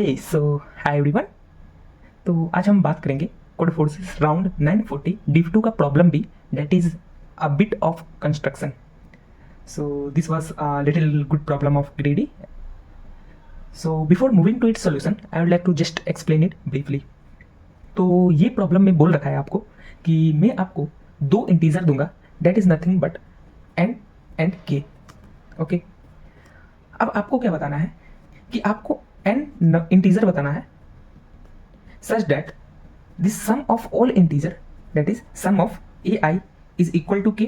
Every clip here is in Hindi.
हे सो हाय एवरीवन। तो आज हम बात करेंगे कोड फोर्सेस राउंड 940 डिव 2 का प्रॉब्लम भी, that is a bit of construction. So this was a little good problem of greedy. So before moving to its solution I would like to just explain it briefly. तो ये प्रॉब्लम में बोल रखा है आपको कि मैं आपको दो इंटीजर दूंगा, that is nothing but N and K. Okay, अब आपको क्या बताना है कि आपको n इंटीजर बताना है such that the sum of all integer, that is sum of ai is equal to k।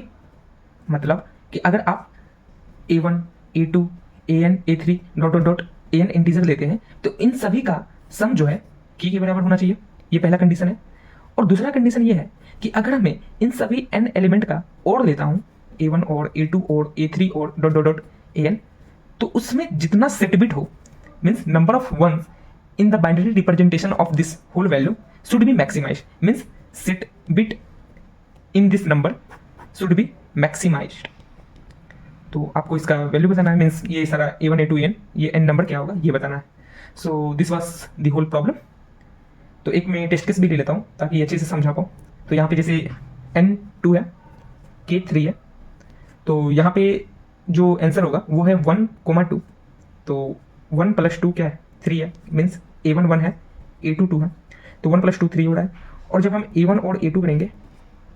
मतलब कि अगर आप a1 a2 an a3 dot dot dot an integer लेते हैं तो इन सभी का सम जो है k के बराबर होना चाहिए। ये पहला कंडीशन है। और दूसरा कंडीशन ये है कि अगर मैं इन सभी n एलिमेंट का और लेता हूँ a1 और a2 और a3 और डॉट डॉट डॉट an, तो उसमें जितना सेट बिट हो, means number of ones in the binary representation of this whole value should be maximized, means set bit in this number should be maximized। तो आपको इसका वैल्यू बताना है, मीन्स ये सारा a1 a2 an, ये n नंबर क्या होगा ये बताना है। So this was the whole problem. तो एक मैं टेस्ट केस भी ले लेता हूँ ताकि अच्छे से समझा पाऊँ। तो यहाँ पे जैसे n2 है, k3 है, तो यहाँ पे जो आंसर होगा वो है 1, 2। तो 1 + 2 क्या है, 3 है, मीन्स a1 1 है, a2 2 है, तो 1 + 2 3 हो रहा है। और जब हम a1 और a2 करेंगे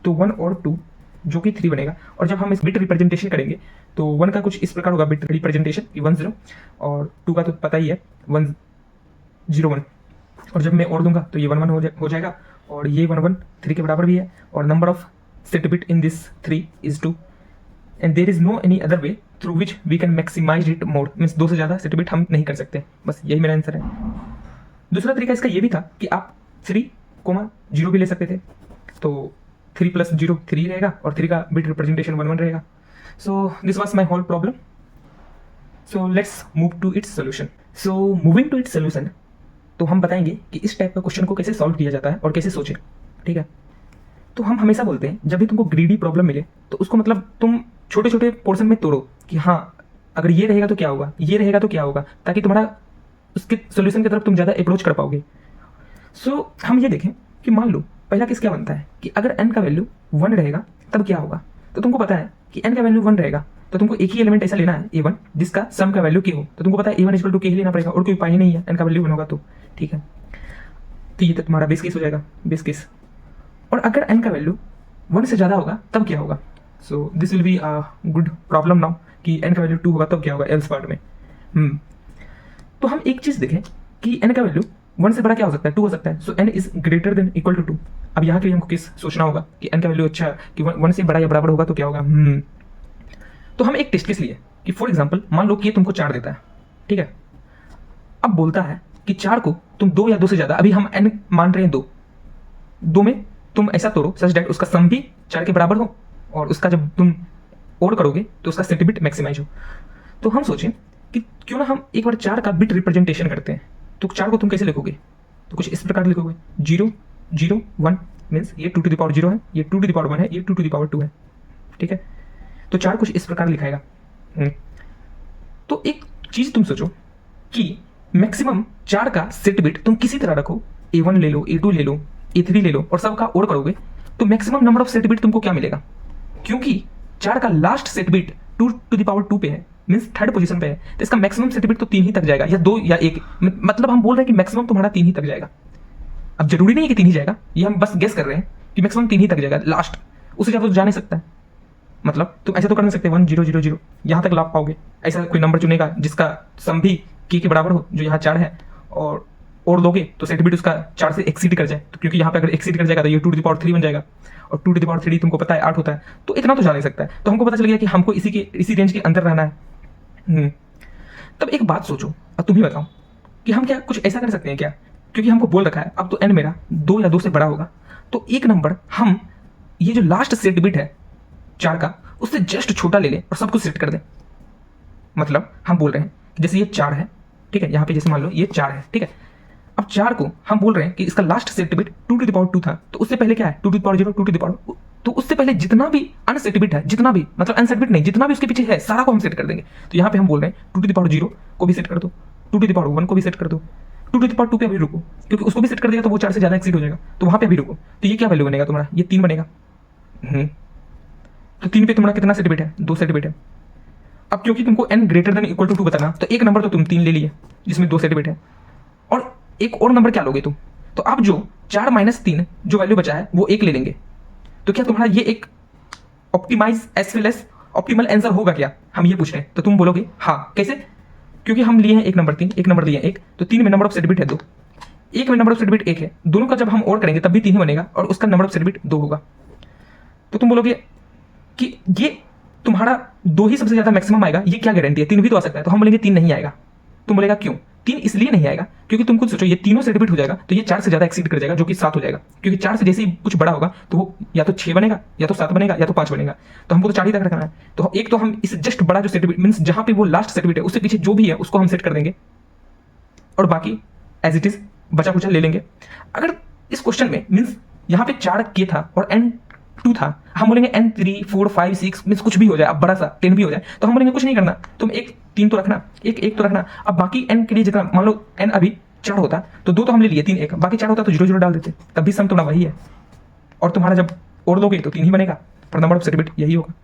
तो 1 और 2 जो कि 3 बनेगा। और जब हम इस बिट रिप्रेजेंटेशन करेंगे तो 1 का कुछ इस प्रकार होगा बिट रिप्रेजेंटेशन कि 1 0, और 2 का तो पता ही है 1 0 1। और जब मैं और दूंगा तो ये 1 1 हो जाएगा, और ये 1 1 3 के बराबर भी है। और number of set bit in this 3 is 2 and there is no any other way through which we can maximise it more, means 2 से ज़्यादा सेट बिट हम नहीं कर सकते। बस यही मेरा आंसर है। दूसरा तरीका इसका ये भी था कि आप 3, 0 भी ले सकते थे। तो 3 + 0 3 रहेगा और 3 का बिट रिप्रेजेंटेशन 1 1 रहेगा। So this was my whole problem. So let's move to its solution. So moving to its solution, तो हम बताएंगे कि इस टाइप का क्वेश्चन को कैसे सॉल्व किया जाता है और कैसे सोचें। ठीक है, तो हम हमेशा बोलते हैं जब भी तुमको ग्रीडी प्रॉब्लम मिले तो उसको मतलब तुम छोटे छोटे पोर्शन में तोड़ो कि हाँ अगर ये रहेगा तो क्या होगा, ये रहेगा तो क्या होगा, ताकि तुम्हारा उसके सोल्यूशन की तरफ तुम ज़्यादा अप्रोच कर पाओगे। सो हम ये देखें कि मान लो पहला केस क्या बनता है कि अगर n का वैल्यू 1 रहेगा तब क्या होगा। तो तुमको पता है कि n का वैल्यू 1 रहेगा तो तुमको एक ही एलिमेंट ऐसा लेना है a1 जिसका सम का वैल्यू k हो। तो तुमको पता है a1 = k ही लेना पड़ेगा और कोई उपाय ही नहीं है, n का वैल्यू 1 होगा तो। ठीक है, तो ये तो तुम्हारा बेस केस हो जाएगा, बेस केस। और अगर n का वैल्यू 1 से ज़्यादा होगा तब क्या होगा। So this will be a good problem now कि n का वैल्यू 2 होगा तब क्या होगा एल्स पार्ट में। तो हम एक चीज़ देखें कि n का वैल्यू 1 से बड़ा क्या हो सकता है, 2 हो सकता है। So n is greater than equal to 2। अब यहाँ के लिए हमको किस सोचना होगा कि n का वैल्यू अच्छा कि 1 से बड़ा या बराबर होगा तो क्या होगा। तो हम एक टेस्ट केस लिए कि फॉर एग्जाम्पल मान लो कि ये तुमको 4 देता है। ठीक है, अब बोलता है कि 4 को तुम 2 या 2 से ज़्यादा, अभी हम n मान रहे हैं 2 में तुम ऐसा तोड़ो सच दैट उसका सम भी 4 के बराबर हो और उसका जब तुम और करोगे तो उसका सेट बिट मैक्सिमाइज हो। तो हम सोचें कि क्यों ना हम एक बार 4 का बिट रिप्रेजेंटेशन करते हैं। तो 4 को तुम कैसे लिखोगे, तो कुछ इस प्रकार लिखोगे 0 0 1, मीन्स ये 2 to the power 0 है, ये 2 to the power 1 है, ये 2 to the power 2 है। ठीक है, तो 4 कुछ इस प्रकार लिखाएगा। तो एक चीज़ तुम सोचो कि मैक्सिमम 4 का सेट बिट तुम किसी तरह रखो, a1 ले लो, a2 ले लो, a3 ले लो और सबका और करोगे तो maximum number of set bit तुमको क्या मिलेगा। क्योंकि 4 का last set bit 2 to the power 2 पे है, मीन्स थर्ड पोजीशन पे है, तो इसका मैक्सिमम सेट बिट तो 3 ही तक जाएगा, या 2 या 1। मतलब हम बोल रहे हैं कि मैक्सिमम तुम्हारा 3 ही तक जाएगा। अब जरूरी नहीं है कि 3 ही जाएगा, ये हम बस गेस कर रहे हैं कि मैक्सिमम 3 ही तक जाएगा लास्ट, उससे ज़्यादा तो जा नहीं सकता है। मतलब तुम ऐसा तो कर नहीं सकते 1 0 0 0 यहाँ तक लाभ पाओगे। ऐसा कोई नंबर चुनेगा जिसका सम भी k के बराबर हो, जो यहाँ 4 है, और दोगे तो सेट बिट उसका 4 से एक्सीड कर जाए। तो क्योंकि यहाँ पे अगर एक्सीड कर जाएगा तो ये 2 to the power 3 बन जाएगा, और 2 to the power 3 तुमको पता है 8 होता है, तो इतना तो जा नहीं सकता है। तो हमको पता चल गया कि हमको इसी रेंज के अंदर रहना है। तब एक बात सोचो, अब तुम ही बताओ कि हम क्या कुछ ऐसा कर सकते हैं क्या, क्योंकि हमको बोल रखा है अब तो n मेरा 2 या 2 से बड़ा होगा, तो एक नंबर हम ये जो लास्ट सेट बिट है 4 का उससे जस्ट छोटा ले लें और सब कुछ सेट कर दें। मतलब हम बोल रहे हैं कि जैसे ये 4 है, ठीक है, यहाँ पे जैसे मान लो ये 4 है, ठीक है। अब 4 को हम बोल रहे हैं कि इसका last set bit 2 to the power 2 था, तो उससे पहले क्या है 2 to the power 0 2 to the power, तो उससे पहले जितना भी अनसेट बिट है, जितना भी मतलब अनसेट बिट नहीं, जितना भी उसके पीछे है सारा को हम सेट कर देंगे। तो यहाँ पे हम बोल रहे हैं 2 to the power 0 को भी सेट कर दो, 2 to the power 1 को भी सेट कर दो, टू टू द पावर 2 पे अभी रुको, क्योंकि उसको भी सेट कर देगा तो वो 4 से ज़्यादा एक्सीड हो जाएगा, तो वहाँ पे अभी रुको। तो ये क्या वैल्यू बनेगा तुम्हारा, ये 3 बनेगा। तो 3 पे तुम्हारा कितना सेट बिट है, 2 सेट बिट है। अब क्योंकि तुमको n greater than equal to 2 बताना, तो एक नंबर तो तुम 3 ले लिए जिसमें 2 सेट बिट है, और एक और नंबर क्या लोगे तुम, तो अब जो 4 माइनस 3 जो वैल्यू बचा है वो 1 ले लेंगे। तो क्या तुम्हारा ये एक optimise as well as optimal answer होगा क्या, हम ये पूछ रहे हैं। तो तुम बोलोगे हाँ, कैसे, क्योंकि हम लिए हैं एक नंबर 3, एक नंबर लिए 1, तो 3 में नंबर ऑफ सेट बिट है 2, एक में नंबर ऑफ सेट बिट 1 है, दोनों का जब हम और करेंगे तब भी 3 ही बनेगा और उसका नंबर ऑफ सेट बिट 2 होगा। तो तुम बोलोगे कि ये तुम्हारा 2 ही सबसे ज्यादा मैक्सिमम आएगा, ये क्या गारंटी है, 3 भी तो आ सकता है। तो हम बोलेंगे 3 नहीं आएगा। तुम बोलेगा क्यों, 3 इसलिए नहीं आएगा क्योंकि तुम खुद सोचो, ये तीनों से रिपीट हो जाएगा तो ये 4 से ज्यादा एक्सीड कर जाएगा, जो कि 7 हो जाएगा, क्योंकि 4 से जैसे ही कुछ बड़ा होगा तो वो या तो 6 बनेगा, या तो 7 बनेगा, या तो 5 बनेगा। तो हमको तो 4 ही तक रखना है। तो एक तो हम इस जस्ट बड़ा जो सेट बिट मींस जहां पे वो लास्ट सेट बिट है उससे पीछे जो भी है उसको हम सेट कर देंगे, और बाकी एज इट इज बचा कुचा ले लेंगे। अगर इस क्वेश्चन में मींस यहाँ पे 4 के था और n2 था, हम बोलेंगे n3 4 5 6 मींस कुछ भी हो जाए, अब बड़ा सा 10 भी हो जाए, तो हम बोलेंगे कुछ नहीं करना, तुम एक 3 तो रखना, एक तो रखना। अब बाकी n के लिए जितना, मान लो n अभी 4 होता तो 2 तो हम ले लिए, 3 1, बाकी 4 होता तो 0 0 डाल देते, तब भी सम तुम्हारा वही है। और तुम्हारा जब और दोगे तो 3 ही बनेगा, पर नंबर ऑफ सेट बिट यही होगा।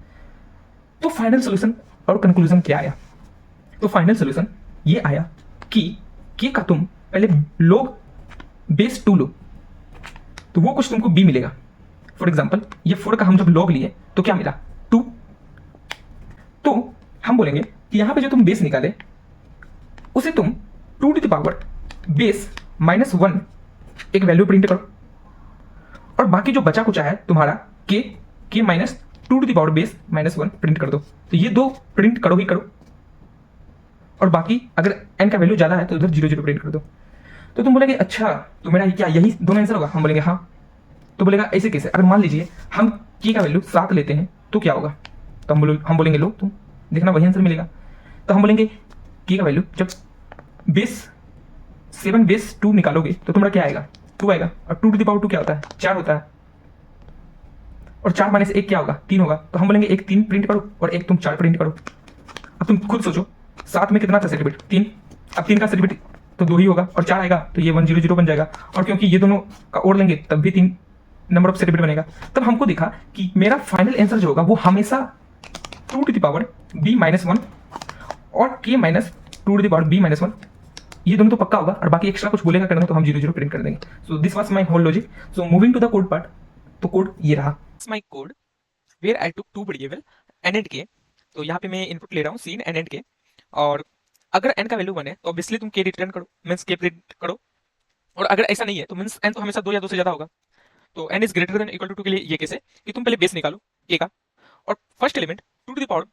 तो फाइनल सोल्यूशन और कंक्लूजन क्या आया, तो फाइनल सोल्यूशन ये आया कि k का तुम पहले लोग बेस 2 लो तो वो कुछ तुमको b मिलेगा। फॉर एग्जाम्पल ये 4 का हम जब लॉग लिए तो क्या मिला 2, तो हम बोलेंगे कि यहां पे जो तुम बेस निकाले उसे तुम 2 टू द पावर बेस -1 एक वैल्यू प्रिंट करो, और बाकी जो बचा कुचा है तुम्हारा k minus 2 to the power base -1 print कर दो। तो ये 2 प्रिंट करो ही करो, और बाकी अगर n का वैल्यू ज्यादा है तो उधर 0 0 प्रिंट कर दो। तो तुम बोलेंगे अच्छा तो मेरा क्या यही दोनों आंसर होगा, हम बोलेंगे हाँ। तो बोलेगा ऐसे कैसे, अगर मान लीजिए हम k का वैल्यू 7 लेते हैं तो क्या होगा, तो हम बोलेंगे लो तुम देखना वही आंसर मिलेगा। तो हम बोलेंगे k का वैल्यू जब बेस 7 बेस 2 निकालोगे तो तुम्हारा क्या आएगा 2 आएगा, और 2 टू द पावर 2 क्या होता है 4 होता है, और 4 माइनस 1 क्या होगा 3 होगा। तो हम बोलेंगे एक 3 प्रिंट करो और एक तुम 4 प्रिंट करो। अब तुम खुद सोचो 7 में कितना था सेट बिट 3, अब 3 का सेट बिट तो 2 ही होगा, और 4 आएगा तो ये 1 0 0 बन जाएगा, और क्योंकि ये दोनों का और लेंगे तब भी 3 नंबर ऑफ सेट बिट बनेगा। तब हमको दिखा कि मेरा फाइनल आंसर जो होगा वो हमेशा 2 टू द पावर b -1 और k minus 2 to the power b -1 ये दोनों तो पक्का होगा, और बाकी एक्स्ट्रा कुछ बोलेगा करना तो हम 0 0 प्रिंट कर देंगे। So this was my whole logic. So moving to the code part, तो कोड ये रहा my code where I took 2 variable n and k। तो यहाँ पे मैं इनपुट ले रहा हूँ sin n एंड k, और अगर n का वैल्यू 1 है तो ऑब्वियसली तुम k रिटर्न करो मींस k प्रिंट करो, और अगर ऐसा नहीं है तो मींस n तो हमेशा 2 या 2 से ज्यादा होगा। तो n is greater than equal to 2 के लिए ये केस है कि तुम पहले बेस निकालो k का, और first element 2 to the power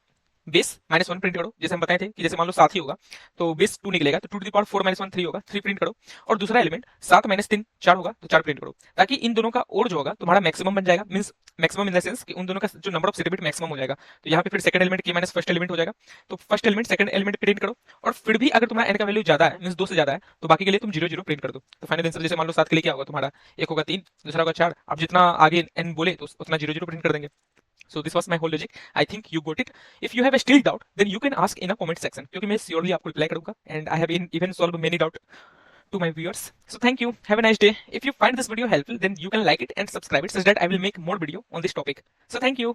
base -1 print करो, जैसे हम बताए थे कि जैसे मान लो 7 ही होगा तो बेस 2 निकलेगा, तो 2 टू द पावर 4 -1 3 होगा, 3 प्रिंट करो, और दूसरा एलिमेंट 7 -3 4 होगा तो 4 प्रिंट करो, ताकि इन दोनों का और जो होगा तुम्हारा मैक्सिमम बन जाएगा, means maximum in the sense कि उन दोनों का जो number of set bit maximum हो जाएगा। तो यहाँ पे फिर second element k minus first element हो जाएगा, तो first element second element print करो, और फिर भी अगर तुम्हारा n का वैल्यू ज्यादा है मींस 2 से ज्यादा है तो बाकी के लिए तुम 0 0 प्रिंट कर दो। तो फाइनल आंसर जैसे मान लो 7 के लिए क्या होगा तुम्हारा, एक होगा 3, दूसरा होगा 4, आप जितना आगे n बोले तो उतना 0 0 प्रिंट कर देंगे। So this was my whole logic. I think you got it. If you have a still doubt, then you can ask in a comment section. क्योंकि मैं surely आपको reply करूँगा, and I have even solved many doubt to my viewers. So thank you. Have a nice day. If you find this video helpful, then you can like it and subscribe it such that I will make more video on this topic. So thank you.